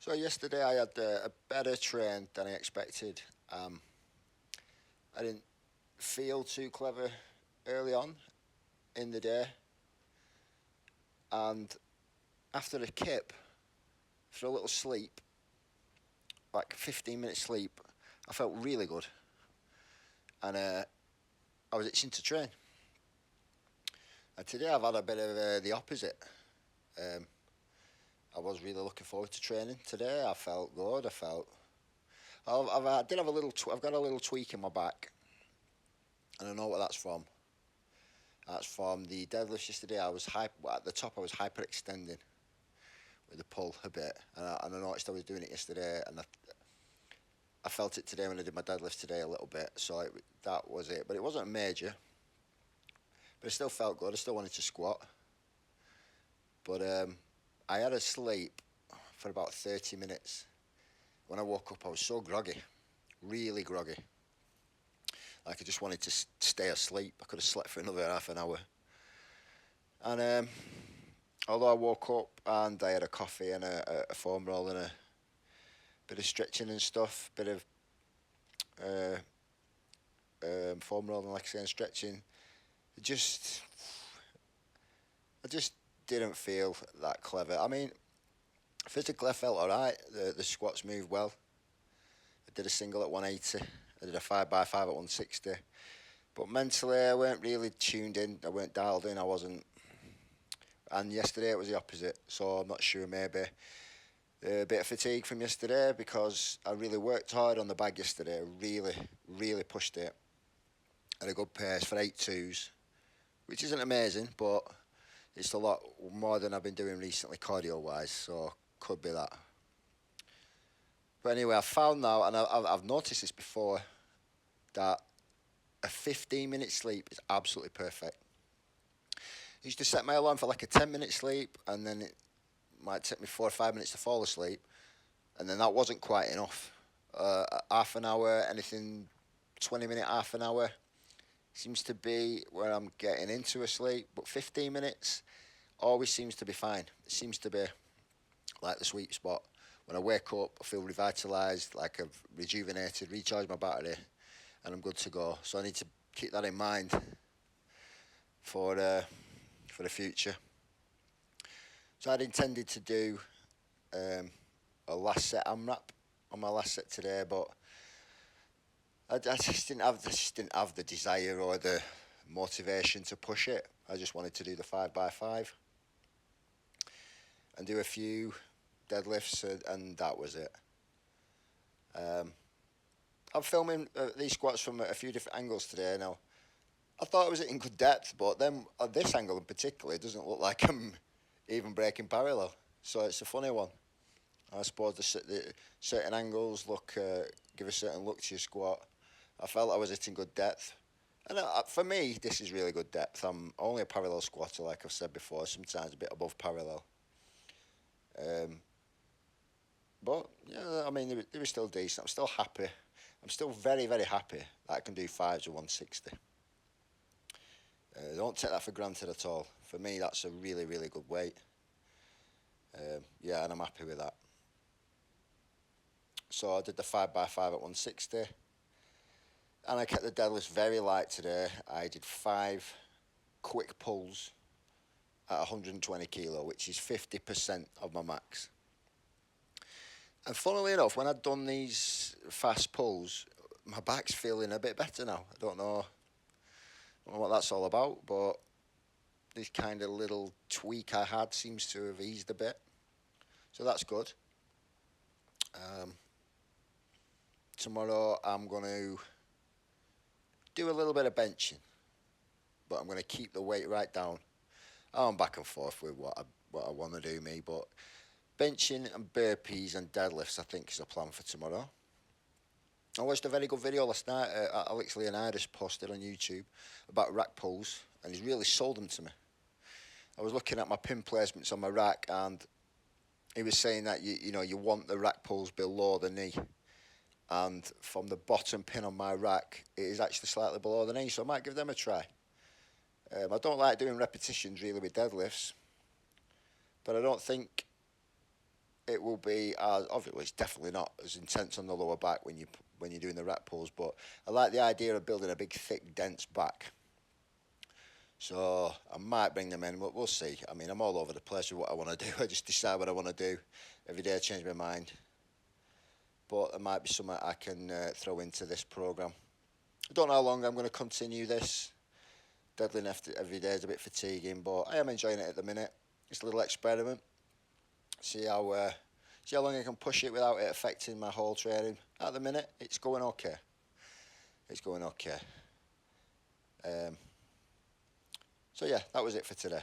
So yesterday I had a better train than I expected. I didn't feel too clever early on in the day, and after a kip, for a little sleep, like 15 minutes sleep, I felt really good, and I was itching to train. And today I've had a bit of the opposite. Um, I was really looking forward to training today. I felt good. I did have a little. I've got a little tweak in my back, and I know what that's from. That's from the deadlifts yesterday. At the top. I was hyperextending with the pull a bit, and I noticed I was doing it yesterday, and I felt it today when I did my deadlift today a little bit. So that was it, but it wasn't major. But it still felt good. I still wanted to squat, but I had a sleep for about 30 minutes. When I woke up, I was so groggy, really groggy. Like I just wanted to stay asleep. I could have slept for another half an hour. And although I woke up and I had a coffee and a foam roll and a bit of stretching and stuff, bit of uh, foam rolling, like I say, and stretching, it just I just didn't feel that clever. I mean, physically I felt alright. The squats moved well. I did a single at 180. I did a 5x5 at 160. But mentally I weren't really tuned in. I weren't dialed in. I wasn't. And yesterday it was the opposite. So I'm not sure, maybe a bit of fatigue from yesterday because I really worked hard on the bag yesterday. Really, really pushed it at a good pace for 8.2s, which isn't amazing, but it's a lot more than I've been doing recently cardio-wise, so could be that. But anyway, I found now, and I've noticed this before, that a 15-minute sleep is absolutely perfect. I used to set my alarm for like a 10-minute sleep, and then it might take me 4 or 5 minutes to fall asleep, and then that wasn't quite enough. Half an hour, anything 20-minute, half an hour seems to be where I'm getting into a sleep, but 15 minutes always seems to be fine. It seems to be like the sweet spot. When I wake up, I feel revitalised, like I've rejuvenated, recharged my battery, and I'm good to go. So I need to keep that in mind for the future. So I'd intended to do a last set AMRAP on my last set today, but I just didn't have the desire or the motivation to push it. I just wanted to do the 5x5 and do a few deadlifts, and that was it. I'm filming these squats from a few different angles today. Now, I thought I was in good depth, but then at this angle in particular, it doesn't look like I'm even breaking parallel. So it's a funny one. I suppose the certain angles give a certain look to your squat. I felt I was hitting good depth. And for me, this is really good depth. I'm only a parallel squatter, like I've said before, sometimes a bit above parallel. But, yeah, I mean, they were still decent. I'm still happy. I'm still very, very happy that I can do 5s with 160. Don't take that for granted at all. For me, that's a really, really good weight. Yeah, and I'm happy with that. So I did the 5x5 at 160. And I kept the deadlifts very light today. I did 5 quick pulls at 120 kilo, which is 50% of my max. And funnily enough, when I'd done these fast pulls, my back's feeling a bit better now. I don't know what that's all about, but this kind of little tweak I had seems to have eased a bit. So that's good. Tomorrow I'm going to do a little bit of benching, but I'm going to keep the weight right down. I'm back and forth with what I want to do, me, but benching and burpees and deadlifts, I think, is a plan for tomorrow. I watched a very good video last night. Alex Leonidas posted on YouTube about rack pulls, and he's really sold them to me. I was looking at my pin placements on my rack, and he was saying that you want the rack pulls below the knee. And from the bottom pin on my rack, it is actually slightly below the knee, so I might give them a try. I don't like doing repetitions really with deadlifts, but I don't think it will be as obviously it's definitely not as intense on the lower back when you're doing the rack pulls, but I like the idea of building a big, thick, dense back. So I might bring them in, but we'll see. I mean, I'm all over the place with what I want to do. I just decide what I want to do. Every day I change my mind. But there might be something I can throw into this program. I don't know how long I'm going to continue this. Deadlift every day is a bit fatiguing, but I am enjoying it at the minute. It's a little experiment. See how long I can push it without it affecting my whole training. At the minute, it's going okay. It's going okay. So yeah, that was it for today.